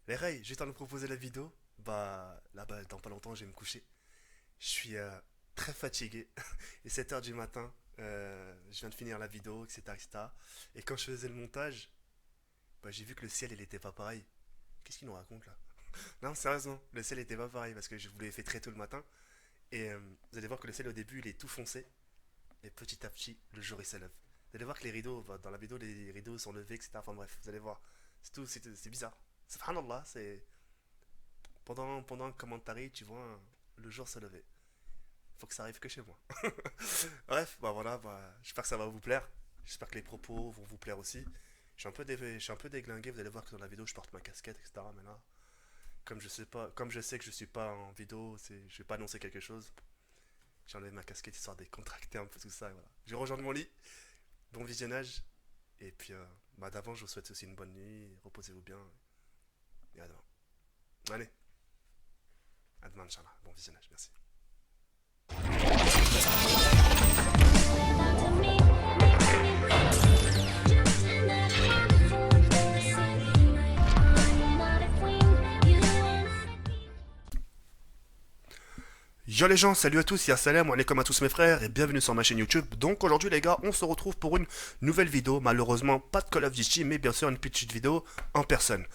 Les Ray, juste à nous proposer la vidéo. Là-bas, dans pas longtemps, je vais me coucher. Je suis très fatigué. Il est 7 heures du matin. Je viens de finir la vidéo, etc., etc. Et quand je faisais le montage, j'ai vu que le ciel, il était pas pareil. Qu'est-ce qu'il nous raconte là? Non, sérieusement, le ciel était pas pareil parce que je vous l'ai fait très tôt le matin. Et vous allez voir que le ciel, au début, il est tout foncé. Et petit à petit, le jour, il se lève. Vous allez voir que les rideaux, dans la vidéo, les rideaux sont levés, etc. Enfin bref, vous allez voir. C'est tout, c'est bizarre. Subhanallah, c'est pendant un commentary, tu vois le jour se lever. Faut que ça arrive que chez moi. Bref, voilà, j'espère que ça va vous plaire. J'espère que les propos vont vous plaire aussi. Je suis un peu déglingué, vous allez voir que dans la vidéo je porte ma casquette, etc. Mais là, comme je sais que je suis pas en vidéo, je vais pas annoncer quelque chose. J'enlève ma casquette histoire de décontracter un peu tout ça. Et voilà. Je rejoins mon lit. Bon visionnage. Et puis, d'avant, je vous souhaite aussi une bonne nuit. Reposez-vous bien. Et à demain. Allez, à demain, Inch'Allah. Bon visionnage, merci. Yo les gens, salut à tous, ya salam, alaikum à tous mes frères et bienvenue sur ma chaîne YouTube. Donc aujourd'hui les gars, on se retrouve pour une nouvelle vidéo. Malheureusement pas de Call of Duty, mais bien sûr une petite vidéo en personne.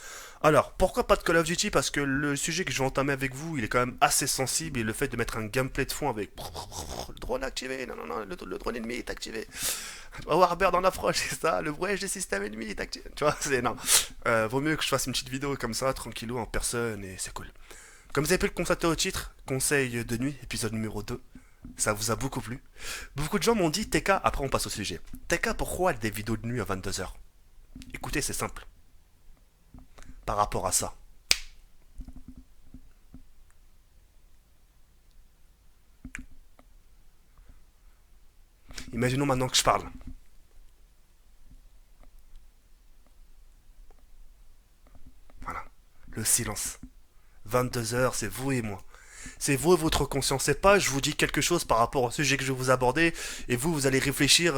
Alors pourquoi pas de Call of Duty? Parce que le sujet que je vais entamer avec vous, il est quand même assez sensible. Et le fait de mettre un gameplay de fond avec le drone activé, non, le drone ennemi est activé. Warbird en approche, c'est ça, le brouillage des systèmes ennemis est activé. Tu vois, c'est non. Vaut mieux que je fasse une petite vidéo comme ça, tranquillou, en personne, et c'est cool. Comme vous avez pu le constater au titre, conseil de nuit, épisode numéro 2, ça vous a beaucoup plu. Beaucoup de gens m'ont dit, TK, après on passe au sujet. TK, pourquoi des vidéos de nuit à 22 heures? Écoutez, c'est simple. Par rapport à ça. Imaginons maintenant que je parle. Voilà. Le silence. 22 heures, c'est vous et moi. C'est vous et votre conscience. C'est pas je vous dis quelque chose par rapport au sujet que je vais vous aborder et vous allez réfléchir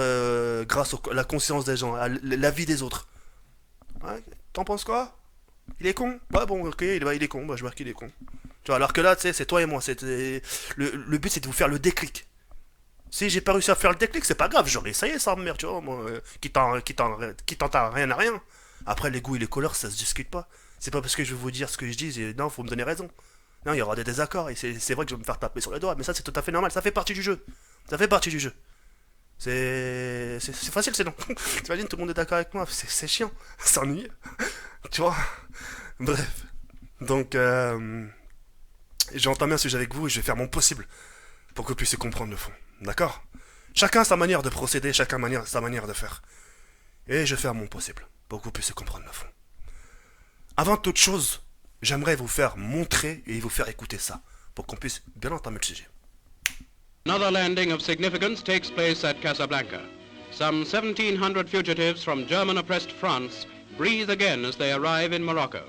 grâce à la conscience des gens, à la vie des autres. Ouais, t'en penses quoi? Il est con? Ouais, bon, ok, il est con, je marque qu'il est con. Tu vois, alors que là, tu sais, c'est toi et moi. Le but, c'est de vous faire le déclic. Si j'ai pas réussi à faire le déclic, c'est pas grave, j'aurais essayé ça, merde, tu vois, moi, qui tente à rien à rien. Après, les goûts et les couleurs, ça se discute pas. C'est pas parce que je vais vous dire ce que je dis, non, faut me donner raison. Non, il y aura des désaccords, et c'est vrai que je vais me faire taper sur les doigts, mais ça, c'est tout à fait normal, ça fait partie du jeu. Ça fait partie du jeu. C'est facile, c'est non. T'imagines, tout le monde est d'accord avec moi, c'est chiant, c'est ennuyeux, tu vois. Bref. Donc, j'ai entamé un sujet avec vous et je vais faire mon possible pour que vous puissiez comprendre le fond. D'accord? Chacun a sa manière de procéder, chacun a sa manière de faire. Et je vais faire mon possible pour que vous puissiez comprendre le fond. Avant toute chose, j'aimerais vous faire montrer et vous faire écouter ça pour qu'on puisse bien entamer le sujet. Another landing of significance takes place at Casablanca. Some 1,700 fugitives from German-oppressed France breathe again as they arrive in Morocco.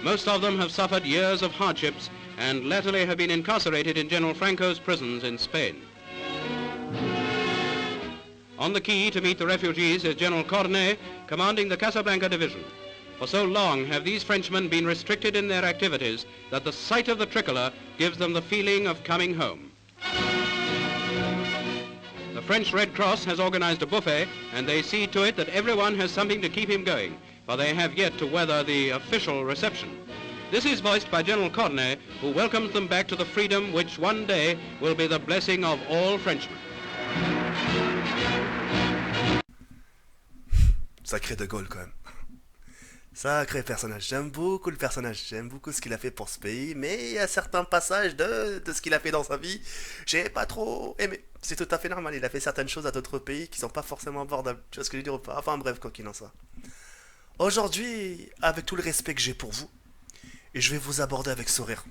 Most of them have suffered years of hardships and latterly have been incarcerated in General Franco's prisons in Spain. On the quay to meet the refugees is General Cornet, commanding the Casablanca division. For so long have these Frenchmen been restricted in their activities that the sight of the tricolour gives them the feeling of coming home. The French Red Cross has organized a buffet, and they see to it that everyone has something to keep him going, for they have yet to weather the official reception. This is voiced by General Cornet, who welcomes them back to the freedom which one day will be the blessing of all Frenchmen. Sacré de Gaulle quand même. Sacré personnage. J'aime beaucoup le personnage. J'aime beaucoup ce qu'il a fait pour ce pays. Mais il y a certains passages de ce qu'il a fait dans sa vie. J'ai pas trop aimé. C'est tout à fait normal. Il a fait certaines choses à d'autres pays qui sont pas forcément abordables. Tu vois ce que je veux dire ou pas? Enfin bref, quoi qu'il en soit. Aujourd'hui, avec tout le respect que j'ai pour vous, je vais vous aborder avec sourire.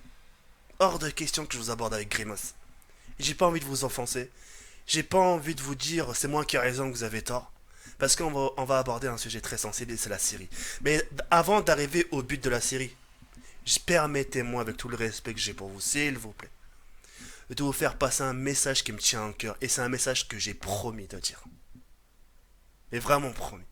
Hors de question que je vous aborde avec grimace. J'ai pas envie de vous offenser. J'ai pas envie de vous dire c'est moi qui ai raison, que vous avez tort. Parce on va aborder un sujet très sensible et c'est la Syrie. Mais avant d'arriver au but de la Syrie, permettez-moi, avec tout le respect que j'ai pour vous, s'il vous plaît, de vous faire passer un message qui me tient à cœur. Et c'est un message que j'ai promis de dire. Mais vraiment promis.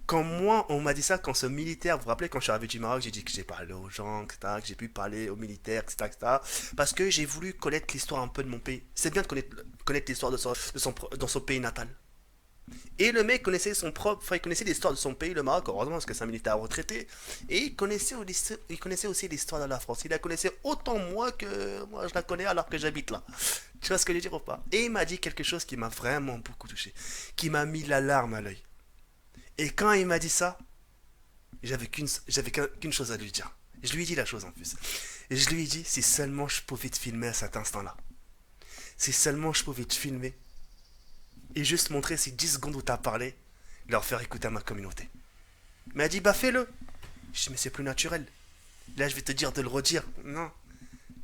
Quand moi, on m'a dit ça, quand ce militaire, vous vous rappelez, quand je suis arrivé du Maroc, j'ai dit que j'ai parlé aux gens, etc., que j'ai pu parler aux militaires, etc., etc., parce que j'ai voulu connaître l'histoire un peu de mon pays. C'est bien de connaître l'histoire dans son pays natal. Et le mec connaissait son propre, enfin, il connaissait l'histoire de son pays, le Maroc, heureusement, parce que c'est un militaire retraité. Et il connaissait aussi l'histoire de la France. Il la connaissait autant moi que moi je la connais alors que j'habite là. Tu vois ce que je veux dire ou pas? Et il m'a dit quelque chose qui m'a vraiment beaucoup touché, qui m'a mis la larme à l'œil. Et quand il m'a dit ça, j'avais qu'une chose à lui dire. Je lui ai dit la chose en plus. Et je lui ai dit, si seulement je pouvais te filmer à cet instant-là. Si seulement je pouvais te filmer et juste montrer ces 10 secondes où tu as parlé, leur faire écouter à ma communauté. Il m'a dit, bah fais-le. Je dis, mais c'est plus naturel. Là, je vais te dire de le redire. Non.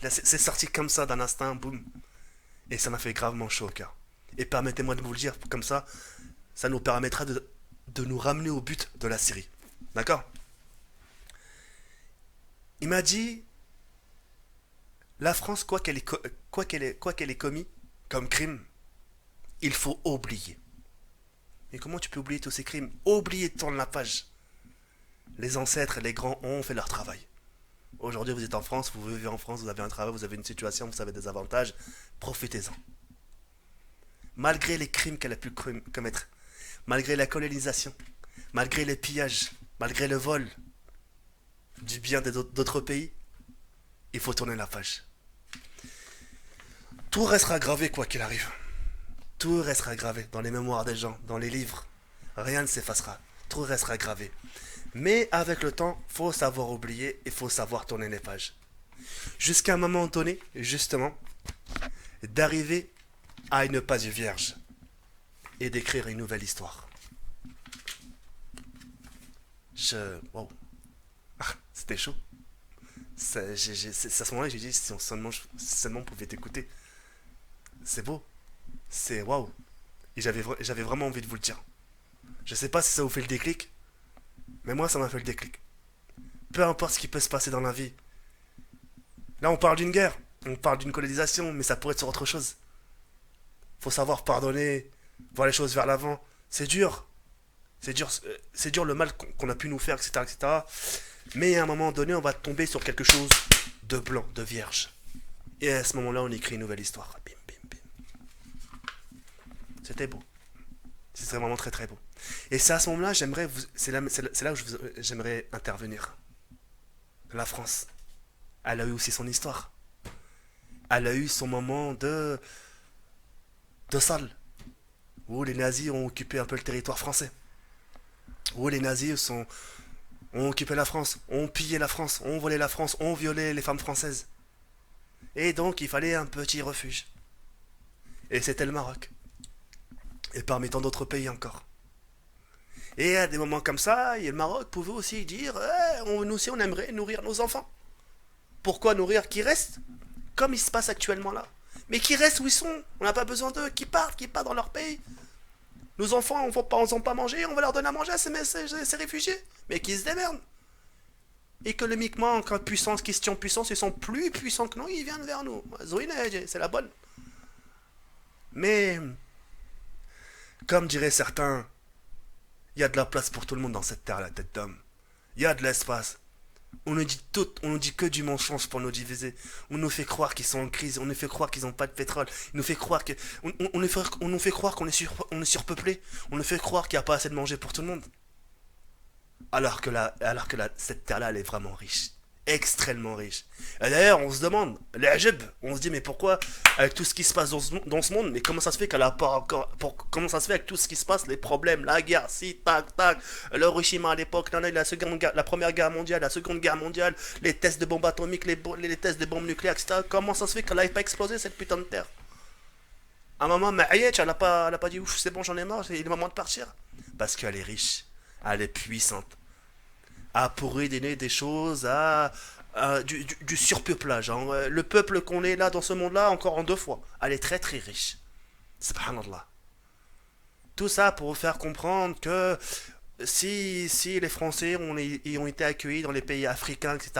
Là, c'est sorti comme ça d'un instinct, boum. Et ça m'a fait gravement chaud au cœur. Et permettez-moi de vous le dire, comme ça nous permettra de nous ramener au but de la série. D'accord? Il m'a dit, la France, quoi qu'elle ait commis comme crime, il faut oublier. Mais comment tu peux oublier tous ces crimes? Oublier de tourner la page. Les ancêtres et les grands ont fait leur travail. Aujourd'hui, vous êtes en France, vous vivez en France, vous avez un travail, vous avez une situation, vous avez des avantages. Profitez-en. Malgré les crimes qu'elle a pu commettre, malgré la colonisation, malgré les pillages, malgré le vol du bien d'autres pays, il faut tourner la page. Tout restera gravé quoi qu'il arrive. Tout restera gravé dans les mémoires des gens, dans les livres. Rien ne s'effacera. Tout restera gravé. Mais avec le temps, faut savoir oublier et faut savoir tourner les pages. Jusqu'à un moment donné, justement, d'arriver à une page vierge et d'écrire une nouvelle histoire. Wow. C'était chaud. C'est à ce moment-là que j'ai dit, si seulement on pouvait t'écouter. C'est beau. C'est waouh. Et j'avais vraiment envie de vous le dire. Je sais pas si ça vous fait le déclic, mais moi ça m'a fait le déclic. Peu importe ce qui peut se passer dans la vie. Là on parle d'une guerre, on parle d'une colonisation, mais ça pourrait être sur autre chose. Faut savoir pardonner, voir les choses vers l'avant. C'est dur. C'est dur le mal qu'on a pu nous faire, etc., etc. Mais à un moment donné, on va tomber sur quelque chose de blanc, de vierge. Et à ce moment-là, on écrit une nouvelle histoire. Bim, bim, bim. C'était beau. C'était vraiment très très beau. Et c'est à ce moment-là, c'est là où j'aimerais intervenir. La France, elle a eu aussi son histoire. Elle a eu son moment de salle, où les nazis ont occupé un peu le territoire français. Où les nazis ont occupé la France, ont pillé la France, ont volé la France, ont violé les femmes françaises. Et donc il fallait un petit refuge. Et c'était le Maroc. Et parmi tant d'autres pays encore. Et à des moments comme ça, le Maroc pouvait aussi dire nous aussi on aimerait nourrir nos enfants. Pourquoi nourrir? Qui restent comme il se passe actuellement là. Mais qui restent où ils sont. On n'a pas besoin d'eux. Qui partent dans leur pays. Nos enfants, on ne va pas manger, on va leur donner à manger à ces réfugiés. Mais qui se démerdent. Économiquement, quand question puissance, ils sont plus puissants que nous, ils viennent vers nous. C'est la bonne. Mais, comme diraient certains, il y a de la place pour tout le monde dans cette terre, la tête d'homme. Il y a de l'espace. On nous dit que du mensonge pour nous diviser. On nous fait croire qu'ils sont en crise, on nous fait croire qu'ils n'ont pas de pétrole, on nous fait croire qu'on est surpeuplé, on nous fait croire qu'il n'y a pas assez de manger pour tout le monde. Alors que cette terre-là, elle est vraiment riche. Extrêmement riche. Et d'ailleurs, on se demande, on se dit, mais pourquoi, avec tout ce qui se passe dans ce monde, mais comment ça se fait qu'elle a pas encore. Comment ça se fait avec tout ce qui se passe, les problèmes, la guerre, si, tac, tac, l'Hiroshima à l'époque, la première guerre mondiale, la seconde guerre mondiale, les tests de bombes atomiques, les tests de bombes nucléaires, etc. Comment ça se fait qu'elle n'avait pas explosé cette putain de terre? À un moment, mais elle a pas dit, ouf, c'est bon, j'en ai marre, il est le moment de partir. Parce qu'elle est riche, elle est puissante. À pourrir des choses, du surpeuplage. Hein. Le peuple qu'on est là dans ce monde-là, encore en 2 fois. Elle est très très riche. Subhanallah. Tout ça pour vous faire comprendre que si les Français ont été accueillis dans les pays africains, etc.,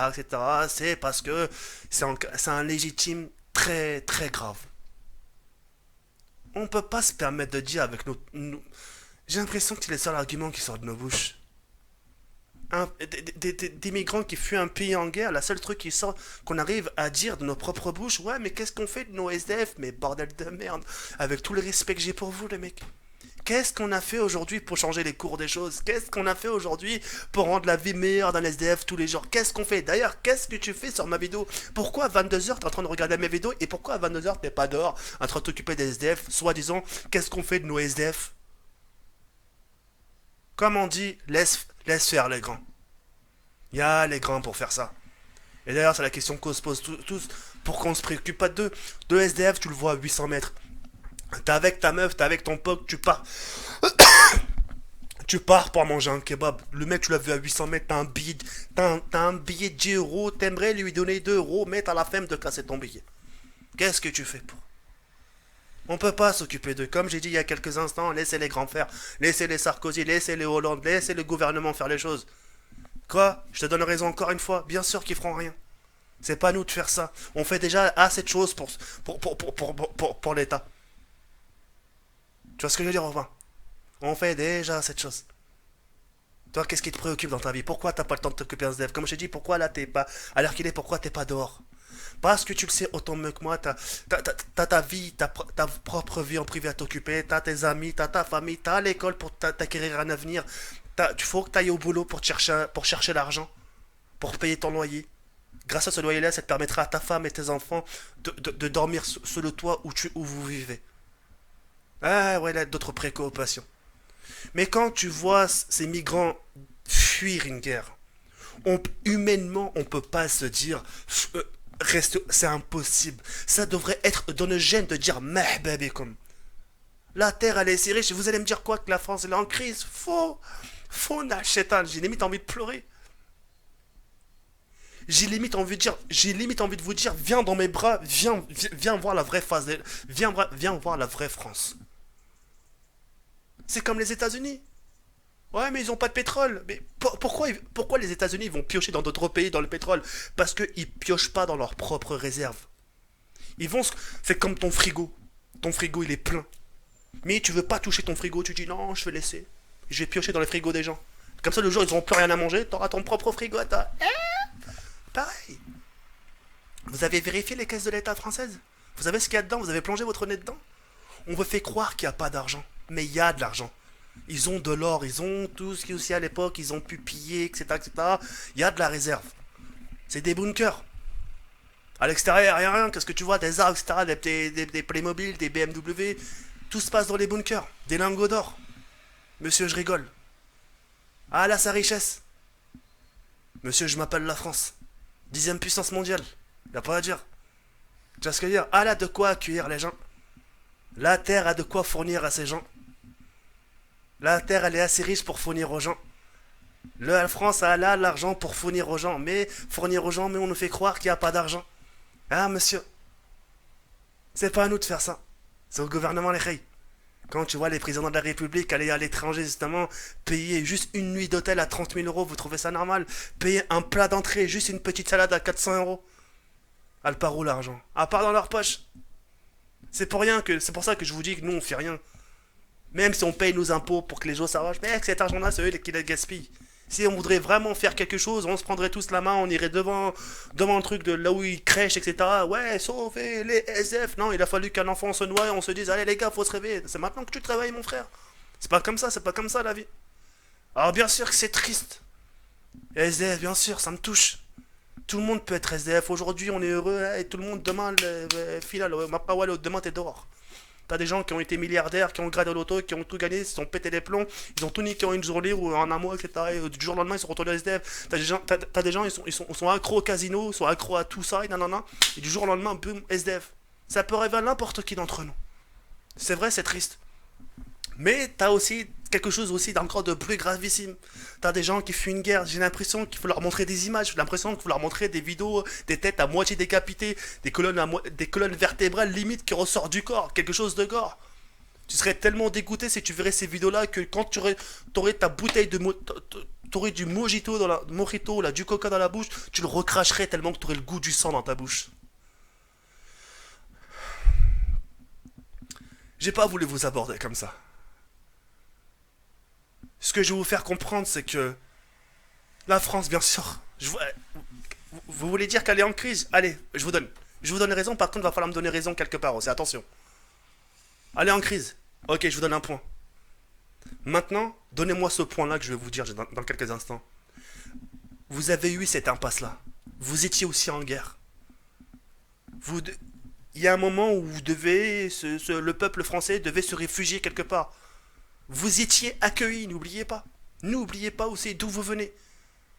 c'est parce que c'est un légitime très très grave. On ne peut pas se permettre de dire avec nos... J'ai l'impression que c'est les seuls arguments qui sortent de nos bouches. des migrants qui fuient un pays en guerre, la seule truc qui sort, qu'on arrive à dire de nos propres bouches, ouais, mais qu'est-ce qu'on fait de nos SDF? Mais bordel de merde, avec tout le respect que j'ai pour vous, les mecs. Qu'est-ce qu'on a fait aujourd'hui pour changer les cours des choses? Qu'est-ce qu'on a fait aujourd'hui pour rendre la vie meilleure d'un SDF tous les jours? Qu'est-ce qu'on fait? D'ailleurs, qu'est-ce que tu fais sur ma vidéo? Pourquoi à 22h t'es en train de regarder mes vidéos et pourquoi à 22h t'es pas dehors en train de t'occuper des SDF? Soi-disant, qu'est-ce qu'on fait de nos SDF? Comme on dit, laisse faire les grands. Il y a les grands pour faire ça. Et d'ailleurs, c'est la question qu'on se pose tous. Pourquoi on se préoccupe pas d'eux? De SDF, tu le vois à 800 mètres. T'es avec ta meuf, t'es avec ton pote, tu pars. Tu pars pour manger un kebab. Le mec, tu l'as vu à 800 mètres, t'as un billet de 10 euros, t'aimerais lui donner 2 euros, mais t'as la flemme de casser ton billet. Qu'est-ce que tu fais pour? On peut pas s'occuper d'eux. Comme j'ai dit il y a quelques instants, laissez les grands faire. Laissez les Sarkozy, laissez les Hollande, laissez le gouvernement faire les choses. Quoi? Je te donne raison encore une fois. Bien sûr qu'ils feront rien. C'est pas à nous de faire ça. On fait déjà assez de choses pour l'État. Tu vois ce que je veux dire, Romain? On fait déjà cette chose. Toi, qu'est-ce qui te préoccupe dans ta vie? Pourquoi t'as pas le temps de t'occuper d'un SDF? Comme je t'ai dit, pourquoi là t'es pas. À l'heure qu'il est, pourquoi t'es pas dehors? Parce que tu le sais autant mieux que moi, t'as ta vie, ta propre vie en privé à t'occuper, t'as tes amis, t'as ta famille, t'as l'école pour t'acquérir un avenir. Il faut que t'ailles au boulot pour chercher l'argent, pour payer ton loyer. Grâce à ce loyer-là, ça te permettra à ta femme et tes enfants de dormir sous le toit où vous vivez. Ah ouais, là, d'autres préoccupations. Mais quand tu vois ces migrants fuir une guerre, humainement, on peut pas se dire reste, c'est impossible. Ça devrait être dans nos gènes de dire merhaba bikoum. La terre elle est si riche. Vous allez me dire quoi que la France elle est en crise? Faux Nachétan. J'ai limite envie de pleurer. J'ai limite envie de vous dire viens dans mes bras, viens voir la vraie face, viens voir la vraie France. C'est comme les États-Unis. Ouais, mais ils ont pas de pétrole. Mais pourquoi les États-Unis vont piocher dans d'autres pays dans le pétrole? Parce qu'ils piochent pas dans leurs propres réserves. C'est comme ton frigo. Ton frigo, il est plein. Mais tu veux pas toucher ton frigo, tu dis non, je vais laisser. Je vais piocher dans les frigos des gens. Comme ça, le jour, ils n'auront plus rien à manger, t'auras ton propre frigo à toi. Pareil. Vous avez vérifié les caisses de l'État française? Vous savez ce qu'il y a dedans? Vous avez plongé votre nez dedans? On vous fait croire qu'il n'y a pas d'argent. Mais il y a de l'argent. Ils ont de l'or, ils ont tout ce qui aussi à l'époque, ils ont pu piller, etc., etc. Il y a de la réserve. C'est des bunkers. À l'extérieur, il n'y a rien. Qu'est-ce que tu vois? Des arbres, etc., des Playmobil, des BMW. Tout se passe dans les bunkers. Des lingots d'or. Monsieur, je rigole. Ah là, sa richesse. Monsieur, je m'appelle la France. 10e puissance mondiale. Y a pas à dire. Tu vois ce que je veux dire? Ah là, de quoi accueillir les gens. La terre a de quoi fournir à ces gens. La terre, elle est assez riche pour fournir aux gens. La France a là l'argent pour fournir aux gens. Mais on nous fait croire qu'il n'y a pas d'argent. Ah, monsieur. C'est pas à nous de faire ça. C'est au gouvernement les rayes. Quand tu vois les présidents de la République aller à l'étranger, justement, payer juste une nuit d'hôtel à 30 000 euros, vous trouvez ça normal? Payer un plat d'entrée, juste une petite salade à 400 euros. Elle part où l'argent? À part dans leur poche. C'est pour ça que je vous dis que nous on fait rien. Même si on paye nos impôts pour que les gens s'arrangent, mais avec cet argent-là, c'est eux qui les gaspillent. Si on voudrait vraiment faire quelque chose, on se prendrait tous la main, on irait devant le truc de là où ils crèchent, etc. Ouais, sauvez les SF. Non, il a fallu qu'un enfant se noie et on se dise, allez les gars, faut se réveiller. C'est maintenant que tu te réveilles, mon frère. C'est pas comme ça la vie. Alors bien sûr que c'est triste. SDF, bien sûr, ça me touche. Tout le monde peut être SDF. Aujourd'hui, on est heureux, et tout le monde, demain, demain t'es dehors. T'as des gens qui ont été milliardaires, qui ont gradé l'auto, qui ont tout gagné, ils se sont pété les plombs, ils ont tout niqué en une journée ou en un mois, etc. Et du jour au lendemain, ils sont retournés à SDF. T'as des gens, ils sont accros au casino, ils sont accros à tout ça, et nanana. Et du jour au lendemain, boum, SDF. Ça peut arriver à n'importe qui d'entre nous. C'est vrai, c'est triste. Mais t'as aussi quelque chose aussi d'encore de plus gravissime. T'as des gens qui fuient une guerre, j'ai l'impression qu'il faut leur montrer des images, j'ai l'impression qu'il faut leur montrer des vidéos, des têtes à moitié décapitées, des colonnes vertébrales limite qui ressortent du corps, quelque chose de gore. Tu serais tellement dégoûté si tu verrais ces vidéos-là que quand t'aurais ta bouteille t'aurais du mojito là, du coca dans la bouche, tu le recracherais tellement que t'aurais le goût du sang dans ta bouche. J'ai pas voulu vous aborder comme ça. Ce que je vais vous faire comprendre, c'est que La France, bien sûr. Vous voulez dire qu'elle est en crise? Allez, je vous donne. Je vous donne raison, par contre, il va falloir me donner raison quelque part aussi, attention. Elle est en crise. Ok, je vous donne un point. Maintenant, donnez-moi ce point-là que je vais vous dire dans quelques instants. Vous avez eu cette impasse-là. Vous étiez aussi en guerre. Vous, il y a un moment où vous devez, le peuple français devait se réfugier quelque part. Vous étiez accueillis, n'oubliez pas. N'oubliez pas aussi d'où vous venez.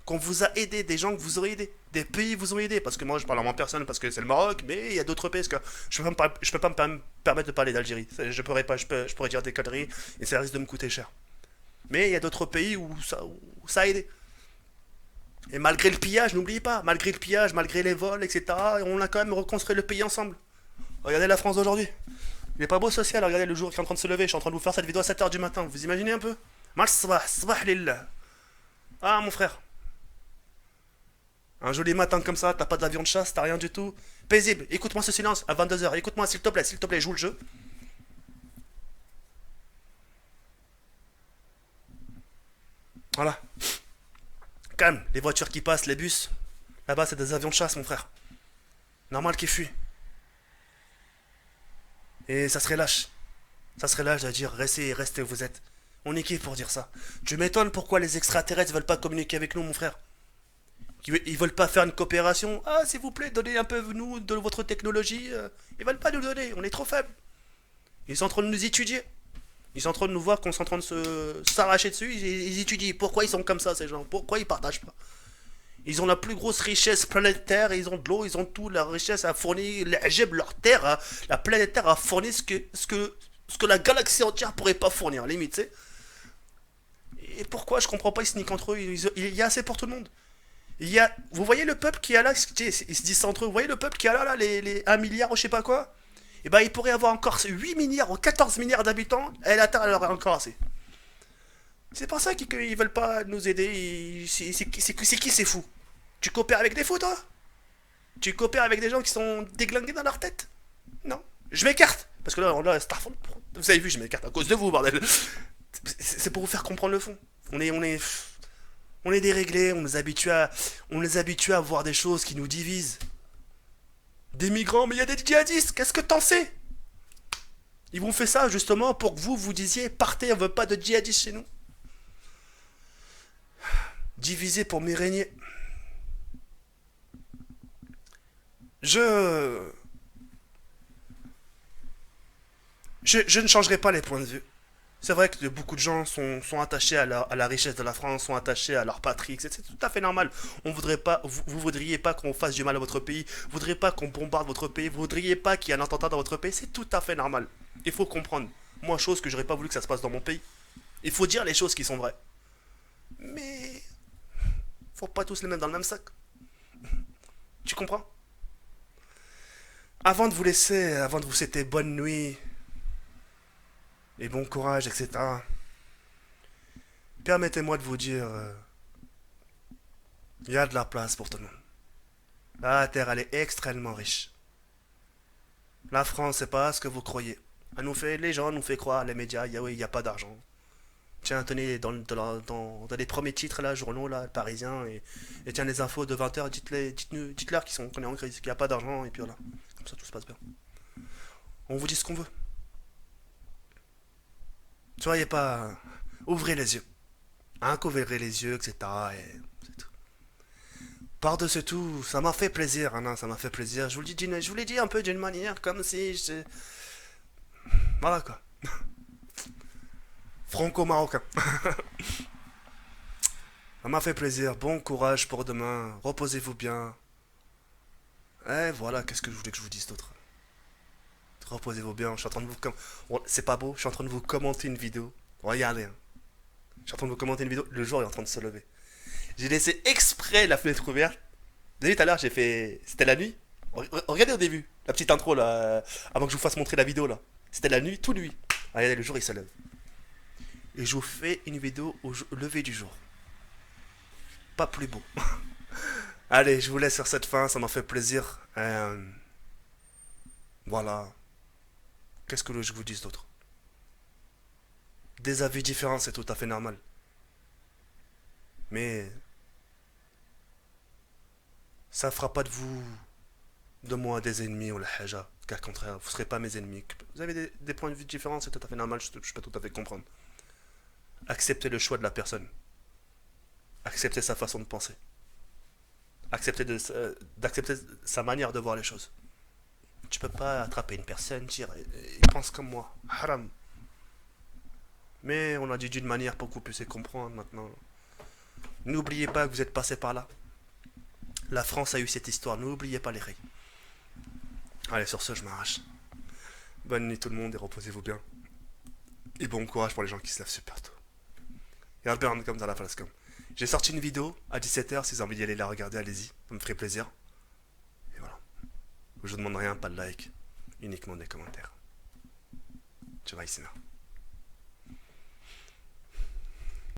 Qu'on vous a aidé, des gens que vous aurez aidé, des pays vous ont aidé. Parce que moi, je parle en mon personne parce que c'est le Maroc, mais il y a d'autres pays. Parce que je peux pas me permettre de parler d'Algérie. Je pourrais pas, je pourrais dire des conneries et ça risque de me coûter cher. Mais il y a d'autres pays où ça a aidé. Et malgré le pillage, n'oubliez pas, malgré le pillage, malgré les vols, etc., on a quand même reconstruit le pays ensemble. Regardez la France d'aujourd'hui. Il est pas beau social, regardez le jour qui est en train de se lever. Je suis en train de vous faire cette vidéo à 7h du matin. Vous imaginez un peu? Ah, mon frère. Un joli matin comme ça, t'as pas d'avion de chasse, t'as rien du tout. Paisible, écoute-moi ce silence à 22h. Écoute-moi s'il te plaît, joue le jeu. Voilà. Calme, les voitures qui passent, les bus. Là-bas, c'est des avions de chasse, mon frère. Normal qu'ils fuient. Et ça serait lâche. Ça serait lâche de dire restez où vous êtes. On est qui pour dire ça? Tu m'étonnes pourquoi les extraterrestres veulent pas communiquer avec nous, mon frère. Ils veulent pas faire une coopération. Ah, s'il vous plaît, donnez un peu nous de votre technologie. Ils veulent pas nous donner, on est trop faibles. Ils sont en train de nous étudier. Ils sont en train de nous voir qu'on est en train de s'arracher dessus. Ils étudient pourquoi ils sont comme ça, ces gens. Pourquoi ils partagent pas. Ils ont la plus grosse richesse planétaire. Ils ont de l'eau, ils ont tout. La richesse a fourni. Leur terre, la planète Terre a fourni ce que la galaxie entière pourrait pas fournir, limite, tu sais. Et pourquoi je comprends pas, ils se niquent entre eux. Il y a assez pour tout le monde. Vous voyez le peuple qui a là, ils se disent ça entre eux. Vous voyez le peuple qui a là les 1 milliard ou je sais pas quoi. Et ben il pourrait avoir encore 8 milliards ou 14 milliards d'habitants. Et la Terre elle aurait encore assez. C'est pour ça qu'ils veulent pas nous aider. C'est qui c'est fou? Tu coopères avec des fous, toi? Tu coopères avec des gens qui sont déglingués dans leur tête? Non. Je m'écarte. Parce que là, Starfall, vous avez vu, je m'écarte à cause de vous, bordel. C'est pour vous faire comprendre le fond. On est déréglés, on les habitue à voir des choses qui nous divisent. Des migrants, mais il y a des djihadistes, qu'est-ce que t'en sais? Ils vont faire ça justement pour que vous disiez partez, on veut pas de djihadistes chez nous. Diviser pour mieux régner. Je ne changerai pas les points de vue. C'est vrai que beaucoup de gens sont attachés à la richesse de la France, sont attachés à leur patrie, etc. C'est tout à fait normal. On voudrait pas, vous voudriez pas qu'on fasse du mal à votre pays, vous voudriez pas qu'on bombarde votre pays, vous voudriez pas qu'il y ait un attentat dans votre pays, c'est tout à fait normal. Il faut comprendre. Moi, chose que j'aurais pas voulu que ça se passe dans mon pays. Il faut dire les choses qui sont vraies. Mais faut pas tous les mettre dans le même sac. Tu comprends? Avant de vous laisser, avant de vous souhaiter bonne nuit et bon courage, etc. Permettez-moi de vous dire, il y a de la place pour tout le monde. La Terre, elle est extrêmement riche. La France, c'est pas ce que vous croyez. Les gens nous fait croire, les médias, il y a pas d'argent. Tiens, tenez, dans les premiers titres, là, journaux, là, parisiens, et tiens, les infos de 20h, dites-leur qu'on est en crise, qu'il n'y a pas d'argent, et puis voilà. Comme ça, tout se passe bien. On vous dit ce qu'on veut. Soyez pas... Ouvrez les yeux. Ouvrez les yeux, etc. Et c'est tout. Par-dessus tout, ça m'a fait plaisir, hein, ça m'a fait plaisir. Je vous l'ai dit un peu d'une manière comme si... Voilà, quoi. Franco-marocain. Ça m'a fait plaisir. Bon courage pour demain. Reposez-vous bien. Et voilà, qu'est-ce que je voulais que je vous dise d'autre? Reposez-vous bien. Je suis en train de c'est pas beau. Je suis en train de vous commenter une vidéo. Regardez. Hein. Je suis en train de vous commenter une vidéo. Le jour est en train de se lever. J'ai laissé exprès la fenêtre ouverte. Vous avez vu tout à l'heure, j'ai fait. C'était la nuit. Regardez au début. La petite intro là. Avant que je vous fasse montrer la vidéo là. C'était la nuit, tout nuit. Regardez, le jour il se lève. Et je vous fais une vidéo au lever du jour. Pas plus beau. Allez, je vous laisse sur cette fin, ça m'a fait plaisir. Voilà. Qu'est-ce que je vous dise d'autre? Des avis différents, c'est tout à fait normal. Mais Ça fera pas de moi des ennemis ou la haja. Car contraire, vous serez pas mes ennemis. Vous avez des points de vue différents, c'est tout à fait normal, je peux tout à fait comprendre. Acceptez le choix de la personne. Acceptez sa façon de penser. D'accepter sa manière de voir les choses. Tu peux pas attraper une personne, dire il pense comme moi. Haram. Mais on a dit d'une manière pour que vous puissiez comprendre maintenant. N'oubliez pas que vous êtes passé par là. La France a eu cette histoire, n'oubliez pas les règles. Allez, sur ce, je m'arrache. Bonne nuit tout le monde et reposez-vous bien. Et bon courage pour les gens qui se lèvent super tôt. Et Albert, comme dans la Falascom. J'ai sorti une vidéo à 17h, si vous avez envie d'y aller la regarder, allez-y, ça me ferait plaisir. Et voilà. Je vous demande rien, pas de like, uniquement des commentaires. Tu vas ici, là.